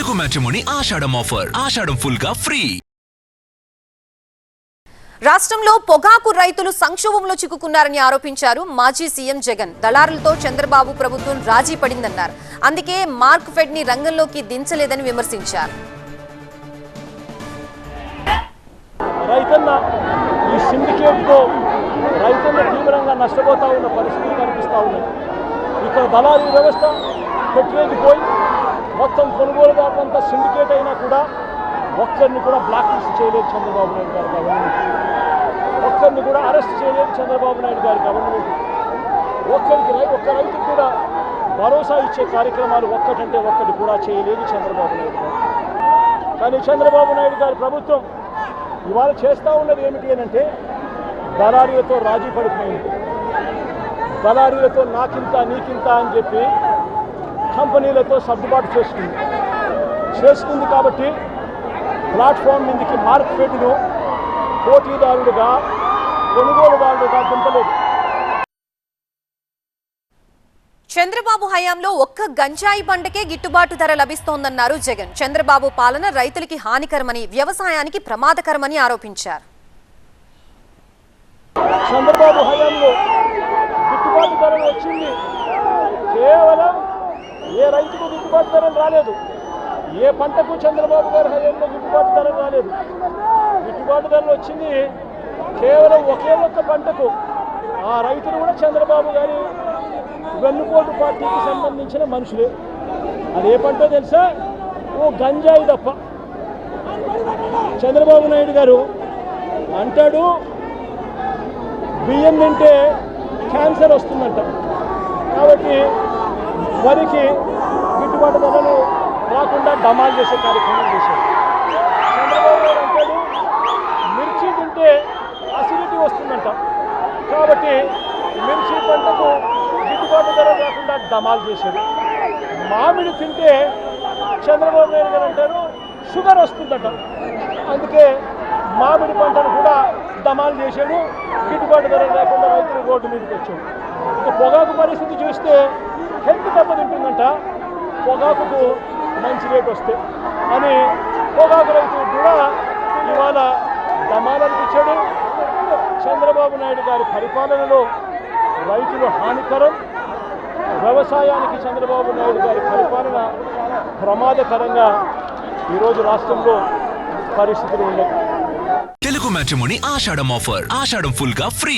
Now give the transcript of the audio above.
Telugu matrimony ఆషాఢం offer. ఆషాఢం full గా free. రాష్ట్రంలో పొగాకు రైతులు సంక్షోభంలో చిక్కుకున్నారని ఆరోపించారు మాజీ సీఎం జగన్. దళారులతో చంద్రబాబు ప్రభుత్వం రాజీ పడిందన్నారు. అందుకే మార్క్ ఫెడ్ ని రంగంలోకి దించలేదని విమర్శించారు. రైతన్న ఈ సిండికేట్తో రైతన్న తీవ్రంగా నష్టపోతా ఉన్న పరిస్థితులు కనిపిస్తూ ఉన్నాయి. ఇక్కడ దళారీ వ్యవస్థ పెట్టలేకపోయి మొత్తం కొనుగోలుదారులంతా సిండికేట్ అయినా కూడా ఒక్కరిని కూడా బ్లాక్ లిస్ట్ చేయలేదు చంద్రబాబు నాయుడు గారి గవర్నమెంట్. ఒక్కరిని కూడా అరెస్ట్ చేయలేదు చంద్రబాబు నాయుడు గారి గవర్నమెంట్. ఒక్క రైతుకు కూడా భరోసా ఇచ్చే కార్యక్రమాలు ఒక్కటంటే ఒక్కటి కూడా చేయలేదు చంద్రబాబు నాయుడు గారు. కానీ చంద్రబాబు నాయుడు గారి ప్రభుత్వం ఇవాళ చేస్తూ ఉన్నది ఏమిటి అంటే దళారీలతో రాజీ పడిపోయింది. దళారీలతో నాకింత నీకింత అని చెప్పి కంపెనీలతో సర్దుబాటు చేసుకుంది కాబట్టి ప్లాట్ఫామ్ మీదకి మార్క్ ఫెడ్ను పోటీదారుడుగా కొనుగోలుదారుడుగా దింపలేదు. చంద్రబాబు హయాంలో ఒక్క గంజాయి పంటకే గిట్టుబాటు ధర లభిస్తోందన్నారు జగన్. చంద్రబాబు పాలన రైతులకి హానికరమని, వ్యవసాయానికి ప్రమాదకరమని ఆరోపించారు. చంద్రబాబు హయాంలో గిట్టుబాటు ధర వచ్చింది, కేవలం ఏ రైతుకు గిట్టుబాటు ధర రాలేదు. ఏ పంటకు చంద్రబాబు గారి హయాంలో గిట్టుబాటు ధర రాలేదు. గిట్టుబాటు ధరలు వచ్చింది కేవలం ఒకే ఒక్క పంటకు. ఆ రైతులు కూడా చంద్రబాబు గారి వెన్నుపోటు పార్టీకి సంబంధించిన మనుషులే. అదే పంటో తెలుసా? ఓ గంజాయి తప్ప. చంద్రబాబు నాయుడు గారు అంటాడు బియ్యం తింటే క్యాన్సర్ వస్తుందంట, కాబట్టి వరికి గిట్టుబాటు ధరలు రాకుండా డమాల్ చేసే కార్యక్రమం చేశారు. చంద్రబాబు గారు అంటాడు మిర్చి తింటే అసిడిటీ వస్తుందంట, కాబట్టి మిర్చి పంటకు గిట్టుబాటు ధర రాకుండా డమాల్ చేశారు. మామిడి తింటే చంద్రబాబు నాయుడు గారు అంటారు షుగర్ వస్తుందట, అందుకే మామిడి పంటను కూడా డమాల్ చేశాడు. గిట్టుబాటు ధర లేకుండా రైతులు రోడ్డు మీదకి వచ్చాడు. ఇక పొగాకు పరిస్థితి చూస్తే హెల్త్ దెబ్బతింటుందంట, పొగాకుకు మంచి రేటు వస్తే అని పొగాకు రైతు కూడా ఇవాళ డమాలనిపించాడు. చంద్రబాబు నాయుడు గారి పరిపాలనలో రైతులు హానికరం, వ్యవసాయానికి చంద్రబాబు నాయుడు గారి పరిపాలన ప్రమాదకరంగా ఈరోజు రాష్ట్రంలో పరిస్థితులు ఉన్నాయి. తెలుగు మ్యాట్రిమోనీ ఆషాఢం ఆఫర్. ఆషాఢం ఫుల్ గా ఫ్రీ.